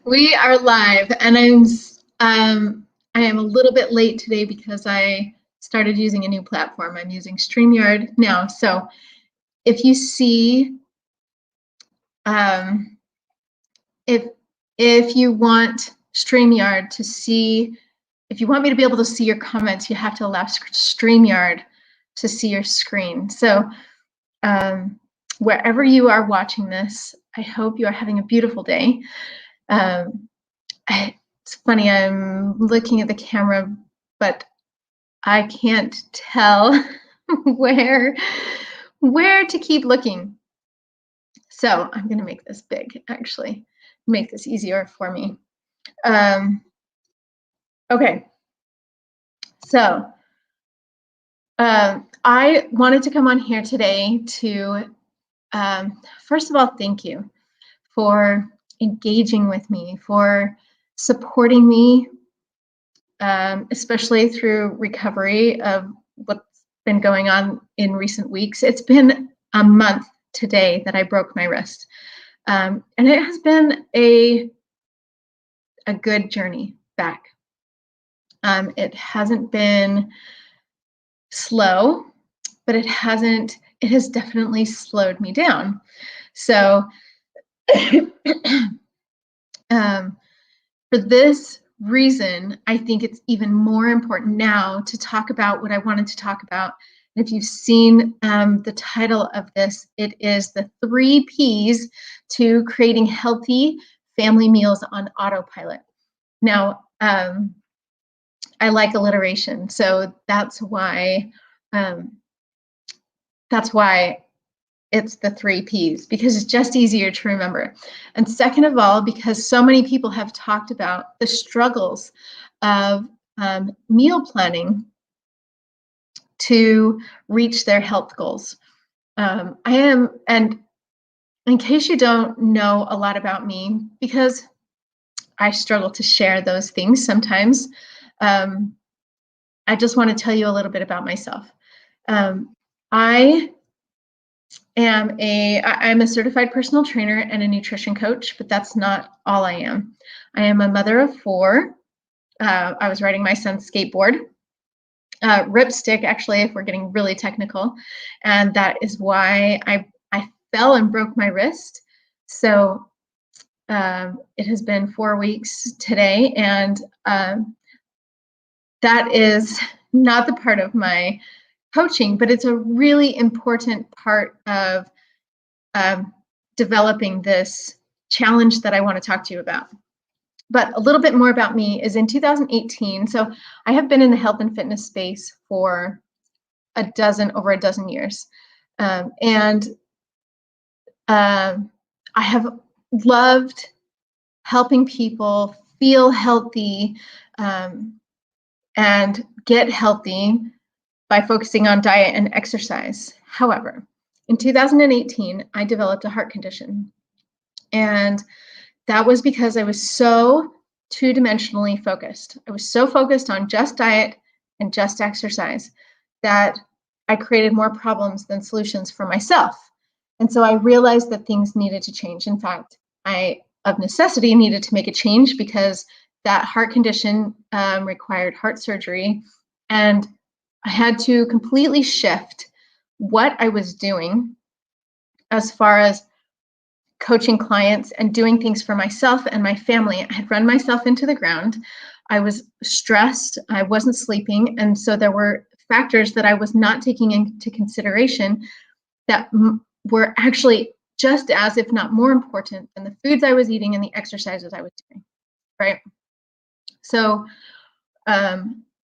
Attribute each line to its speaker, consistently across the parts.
Speaker 1: We are live, and I am a little bit late today because I started using a new platform. I'm using StreamYard now. So if you see, um, if if you want StreamYard to see, if you want me to be able to see your comments, you have to allow StreamYard to see your screen. So wherever you are watching this, I hope you are having a beautiful day. It's funny, I'm looking at the camera, but I can't tell where to keep looking. So I'm going to make this big, actually, make this easier for me. Okay, so I wanted to come on here today to, first of all, thank you for engaging with me, for supporting me, especially through recovery of what's been going on in recent weeks. It's been a month today that I broke my wrist. And it has been a good journey back. It hasn't been slow, but it has definitely slowed me down. So for this reason, I think it's even more important now to talk about what I wanted to talk about. And if you've seen the title of this, it is the 3 Ps to creating healthy family meals on autopilot. Now, I like alliteration, so that's why it's the 3 Ps, because it's just easier to remember. And second of all, because so many people have talked about the struggles of meal planning to reach their health goals. And in case you don't know a lot about me, because I struggle to share those things sometimes, I just want to tell you a little bit about myself. I'm a certified personal trainer and a nutrition coach, but that's not all I am. I am a mother of 4. I was riding my son's skateboard, ripstick, actually, if we're getting really technical, and that is why I fell and broke my wrist. So it has been 4 weeks today, and that is not the part of my coaching, but it's a really important part of developing this challenge that I want to talk to you about. But a little bit more about me is in 2018. So I have been in the health and fitness space for over a dozen years. I have loved helping people feel healthy and get healthy by focusing on diet and exercise. However, in 2018, I developed a heart condition. And that was because I was so two-dimensionally focused. I was so focused on just diet and just exercise that I created more problems than solutions for myself. And so I realized that things needed to change. In fact, I, of necessity, needed to make a change because that heart condition required heart surgery. And I had to completely shift what I was doing as far as coaching clients and doing things for myself and my family. I had run myself into the ground. I was stressed. I wasn't sleeping. And so there were factors that I was not taking into consideration that were actually just as, if not more important than the foods I was eating and the exercises I was doing, right? So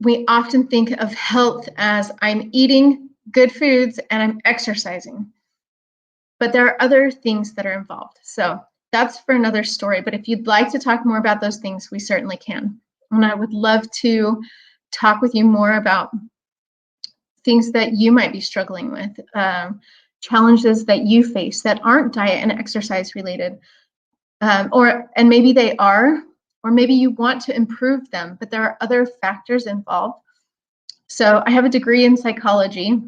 Speaker 1: we often think of health as I'm eating good foods and I'm exercising. But there are other things that are involved. So that's for another story. But if you'd like to talk more about those things, we certainly can. And I would love to talk with you more about things that you might be struggling with, challenges that you face that aren't diet and exercise related, and maybe they are, or maybe you want to improve them, but there are other factors involved. So I have a degree in psychology,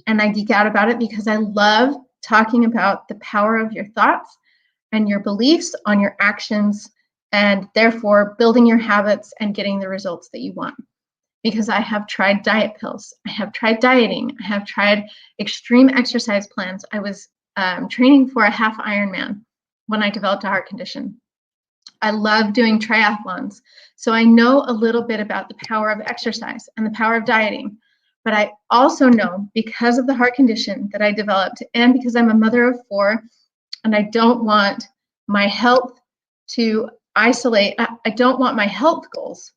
Speaker 1: and I geek out about it because I love talking about the power of your thoughts and your beliefs on your actions, and therefore building your habits and getting the results that you want. Because I have tried diet pills, I have tried dieting, I have tried extreme exercise plans. I was training for a half Ironman when I developed a heart condition. I love doing triathlons. So I know a little bit about the power of exercise and the power of dieting. But I also know, because of the heart condition that I developed, and because I'm a mother of 4, and I don't want my health to isolate, I don't want my health goals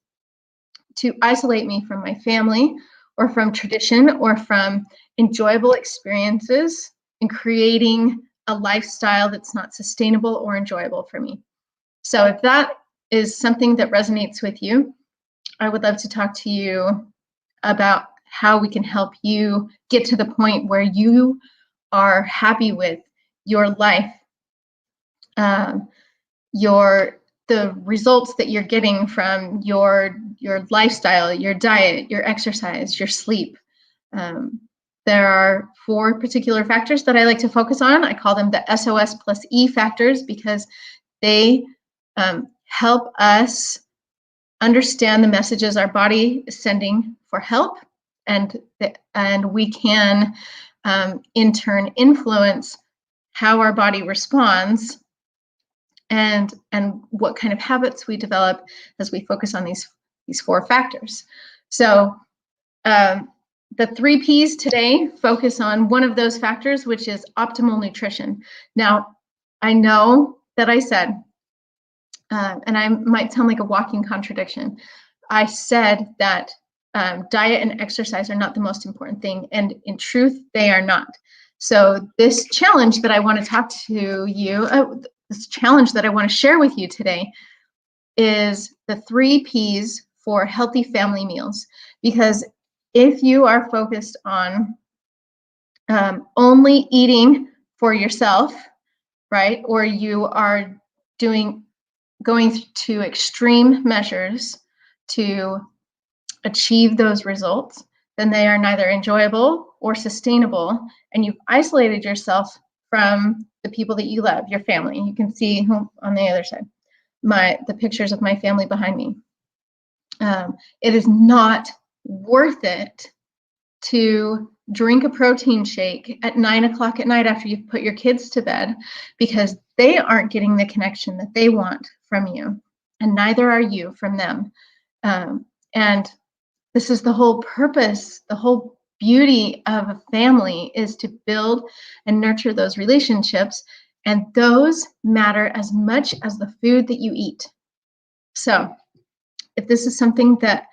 Speaker 1: to isolate me from my family or from tradition or from enjoyable experiences and creating a lifestyle that's not sustainable or enjoyable for me. So if that is something that resonates with you, I would love to talk to you about how we can help you get to the point where you are happy with your life, the results that you're getting from your lifestyle, your diet, your exercise, your sleep. There are 4 particular factors that I like to focus on. I call them the SOS plus E factors because they help us understand the messages our body is sending for help, and we can in turn influence how our body responds and what kind of habits we develop as we focus on these 4 factors. So the 3 Ps today focus on one of those factors, which is optimal nutrition. Now, I know that I said, and I might sound like a walking contradiction, I said that diet and exercise are not the most important thing, and in truth, they are not. So this challenge that I want to talk to you, this challenge that I want to share with you today is the 3 Ps for healthy family meals. Because if you are focused on only eating for yourself, right, or you are going to extreme measures to achieve those results, then they are neither enjoyable or sustainable, and you've isolated yourself from the people that you love, your family. You can see on the other side the pictures of my family behind me. It is not worth it to drink a protein shake at 9 o'clock at night after you've put your kids to bed, because they aren't getting the connection that they want from you, and neither are you from them. And this is the whole purpose, the whole beauty of a family, is to build and nurture those relationships, and those matter as much as the food that you eat. So if this is something that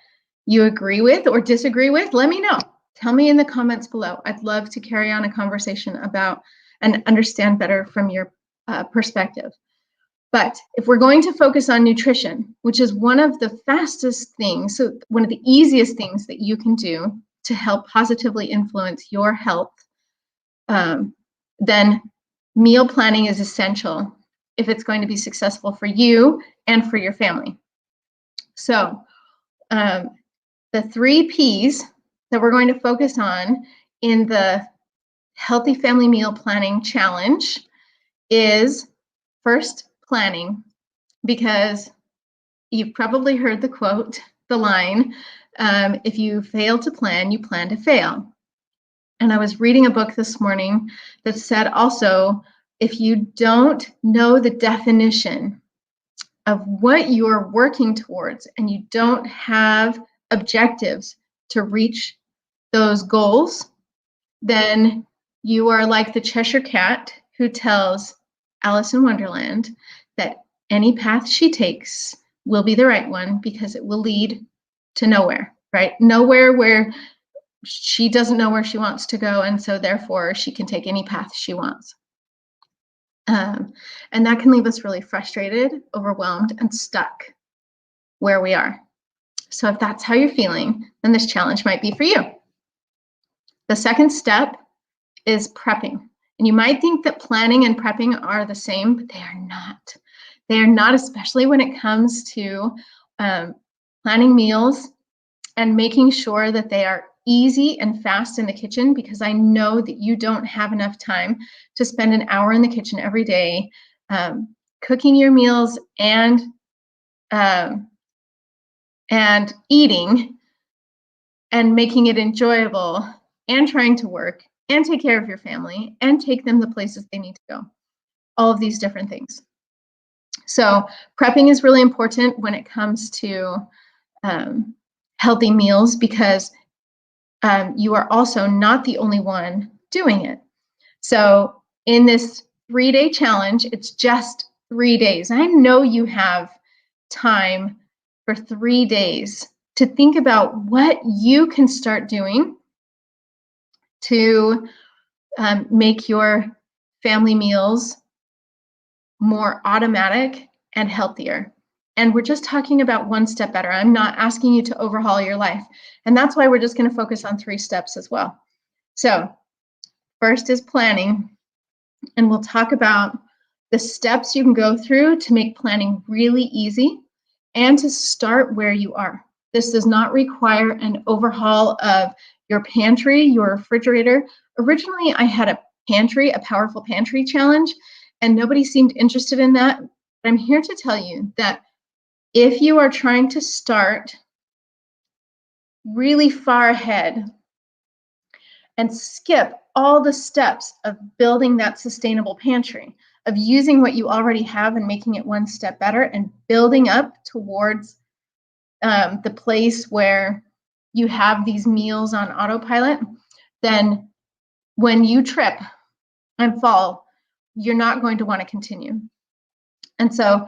Speaker 1: you agree with or disagree with, let me know. Tell me in the comments below. I'd love to carry on a conversation about and understand better from your perspective. But if we're going to focus on nutrition, which is one of the fastest things, so one of the easiest things that you can do to help positively influence your health, then meal planning is essential if it's going to be successful for you and for your family. So the 3 Ps that we're going to focus on in the Healthy Family Meal Planning Challenge is, first, planning, because you've probably heard the quote, the line, if you fail to plan, you plan to fail. And I was reading a book this morning that said also, if you don't know the definition of what you're working towards and you don't have objectives to reach those goals, then you are like the Cheshire Cat who tells Alice in Wonderland that any path she takes will be the right one because it will lead to nowhere, right? Nowhere where she doesn't know where she wants to go, and so therefore she can take any path she wants. And that can leave us really frustrated, overwhelmed, and stuck where we are. So if that's how you're feeling, then this challenge might be for you. The second step is prepping. And you might think that planning and prepping are the same, but they are not. They are not, especially when it comes to planning meals and making sure that they are easy and fast in the kitchen, because I know that you don't have enough time to spend an hour in the kitchen every day cooking your meals and eating and making it enjoyable and trying to work and take care of your family and take them the places they need to go. All of these different things. So prepping is really important when it comes to healthy meals, because you are also not the only one doing it. So in this 3-day challenge, it's just 3 days. I know you have time for 3 days to think about what you can start doing to make your family meals more automatic and healthier. And we're just talking about one step better. I'm not asking you to overhaul your life. And that's why we're just going to focus on 3 steps as well. So first is planning. And we'll talk about the steps you can go through to make planning really easy and to start where you are. This does not require an overhaul of your pantry, your refrigerator. Originally, I had a powerful pantry challenge, and nobody seemed interested in that. But I'm here to tell you that if you are trying to start really far ahead and skip all the steps of building that sustainable pantry, of using what you already have and making it one step better and building up towards the place where you have these meals on autopilot, then when you trip and fall, you're not going to want to continue. And so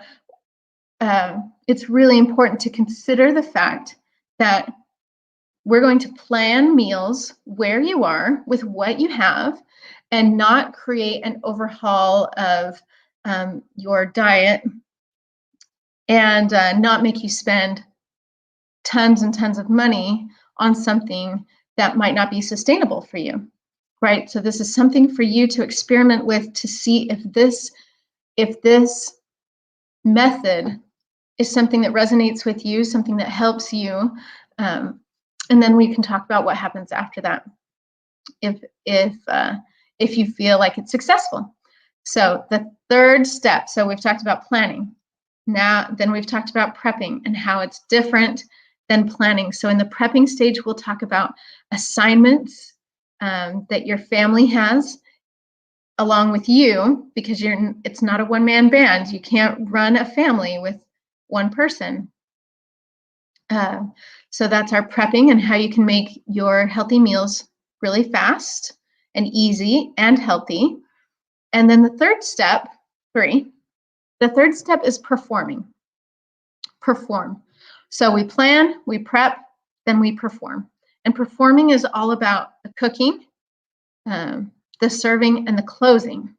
Speaker 1: it's really important to consider the fact that we're going to plan meals where you are with what you have and not create an overhaul of your diet and not make you spend tons and tons of money on something that might not be sustainable for you, right? So this is something for you to experiment with to see if this method is something that resonates with you, something that helps you, and then we can talk about what happens after that if you feel like it's successful. So the third step, so we've talked about planning. Then we've talked about prepping and how it's different than planning. So in the prepping stage, we'll talk about assignments that your family has along with you, because it's not a one-man band. You can't run a family with one person. So that's our prepping and how you can make your healthy meals really fast and easy and healthy. And then the third step, 3, the third step is performing. Perform. So we plan, we prep, then we perform. And performing is all about the cooking, the serving, and the closing.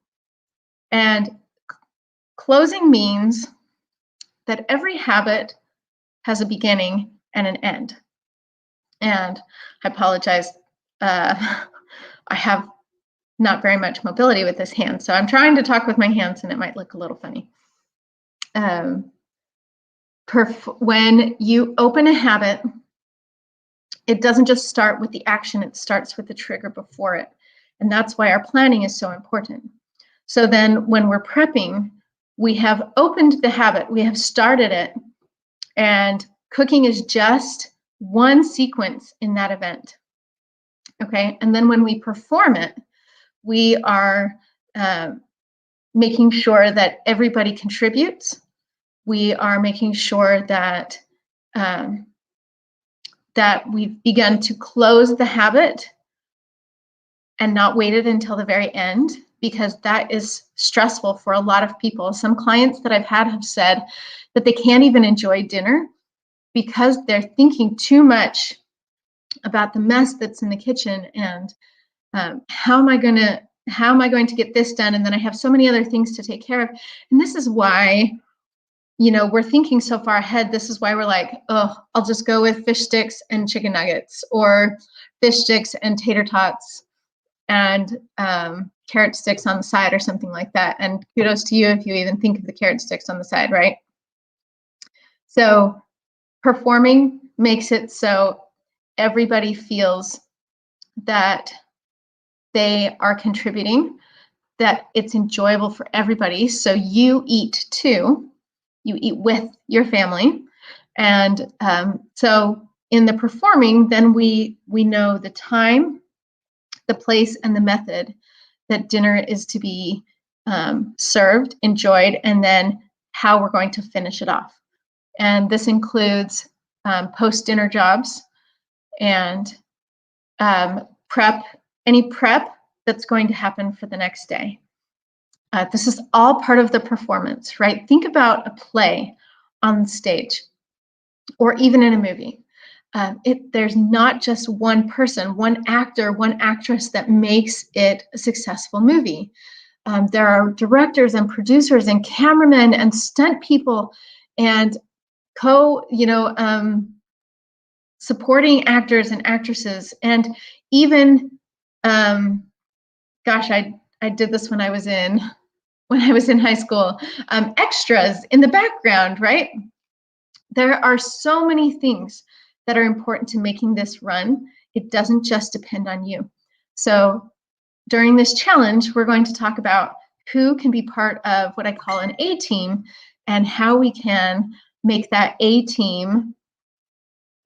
Speaker 1: And closing means that every habit has a beginning and an end. And I apologize, I have not very much mobility with this hand, so I'm trying to talk with my hands and it might look a little funny. When you open a habit, it doesn't just start with the action, it starts with the trigger before it. And that's why our planning is so important. So then when we're prepping, we have opened the habit, we have started it, and cooking is just one sequence in that event. Okay, and then when we perform it, we are making sure that everybody contributes. We are making sure that that we've begun to close the habit and not waited until the very end, because that is stressful for a lot of people. Some clients that I've had have said that they can't even enjoy dinner because they're thinking too much about the mess that's in the kitchen and how am I going to get this done, and then I have so many other things to take care of. And this is why, you know, we're thinking so far ahead. This is why we're like, oh, I'll just go with fish sticks and chicken nuggets, or fish sticks and tater tots and carrot sticks on the side, or something like that. And kudos to you if you even think of the carrot sticks on the side, right? So performing makes it so everybody feels that they are contributing, that it's enjoyable for everybody. So you eat too. You eat with your family. And so in the performing, then we know the time, the place, and the method that dinner is to be served, enjoyed, and then how we're going to finish it off. And this includes post-dinner jobs and any prep that's going to happen for the next day. This is all part of the performance, right? Think about a play on stage or even in a movie. There's not just one person, one actor, one actress that makes it a successful movie. There are directors and producers and cameramen and stunt people and supporting actors and actresses, and even gosh, I did this when I was in high school, extras in the background, right? There are so many things that are important to making this run. It doesn't just depend on you. So during this challenge, we're going to talk about who can be part of what I call an A team and how we can make that A team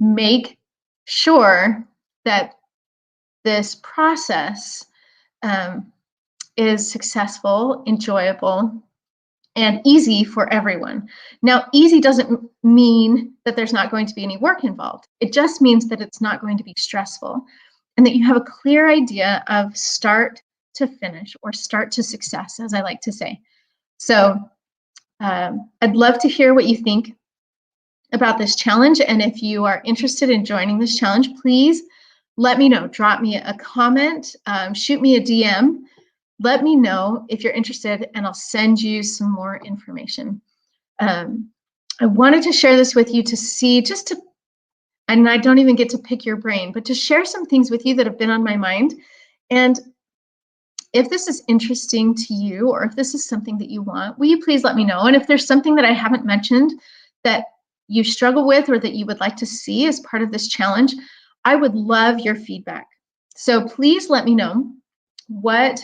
Speaker 1: make sure that this process is successful, enjoyable, and easy for everyone. Now, easy doesn't mean that there's not going to be any work involved. It just means that it's not going to be stressful and that you have a clear idea of start to finish, or start to success, as I like to say. So I'd love to hear what you think about this challenge. And if you are interested in joining this challenge, please let me know. Drop me a comment, shoot me a DM. Let me know if you're interested, and I'll send you some more information. I wanted to share this with you to see, and I don't even get to pick your brain, but to share some things with you that have been on my mind. And if this is interesting to you, or if this is something that you want, will you please let me know? And if there's something that I haven't mentioned that you struggle with, or that you would like to see as part of this challenge, I would love your feedback. So please let me know what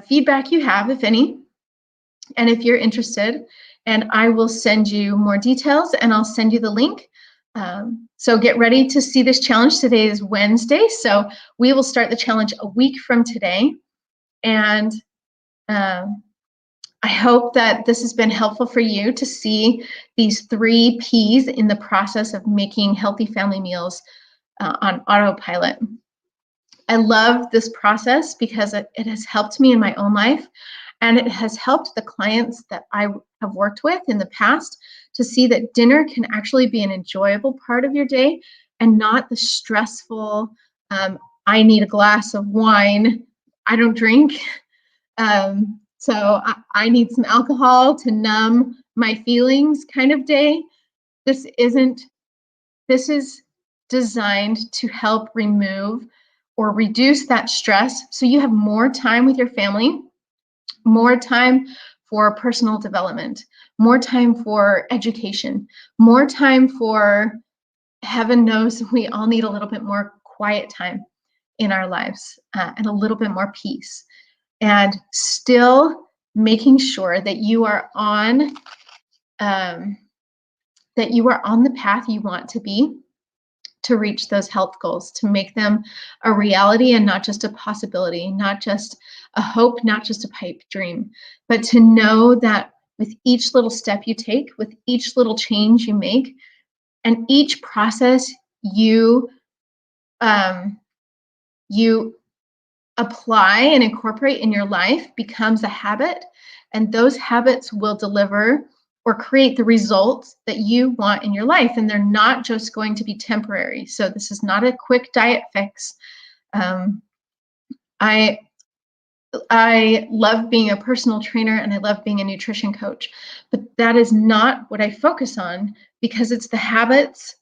Speaker 1: feedback you have, if any, and if you're interested, and I will send you more details, and I'll send you the link. So get ready to see this challenge. Today is Wednesday, so we will start the challenge a week from today. And I hope that this has been helpful for you to see these 3 Ps in the process of making healthy family meals on autopilot. I love this process because it has helped me in my own life, and it has helped the clients that I have worked with in the past to see that dinner can actually be an enjoyable part of your day and not the stressful, I need a glass of wine, I don't drink, so I need some alcohol to numb my feelings kind of day. This is designed to help remove or reduce that stress, so you have more time with your family, more time for personal development, more time for education, more time for, heaven knows, we all need a little bit more quiet time in our lives, and a little bit more peace, and still making sure that you are on the path you want to be, to reach those health goals, to make them a reality and not just a possibility, not just a hope, not just a pipe dream, but to know that with each little step you take, with each little change you make, and each process you apply and incorporate in your life becomes a habit, and those habits will deliver or create the results that you want in your life, and they're not just going to be temporary. So this is not a quick diet fix. I love being a personal trainer, and I love being a nutrition coach, but that is not what I focus on, because it's the habits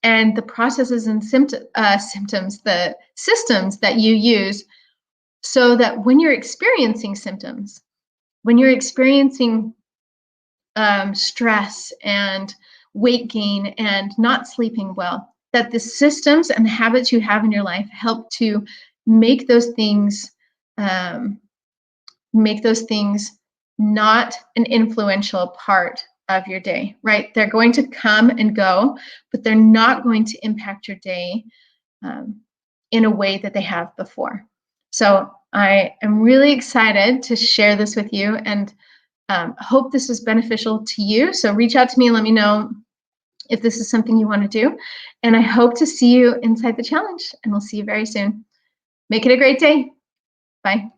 Speaker 1: and the processes and symptoms, the systems that you use, so that when you're experiencing symptoms, when you're experiencing stress and weight gain and not sleeping well, that the systems and the habits you have in your life help to make those things make those things not an influential part of your day, right? They're going to come and go, but they're not going to impact your day in a way that they have before. So I am really excited to share this with you, and hope this is beneficial to you. So reach out to me and let me know if this is something you want to do. And I hope to see you inside the challenge, and we'll see you very soon. Make it a great day. Bye.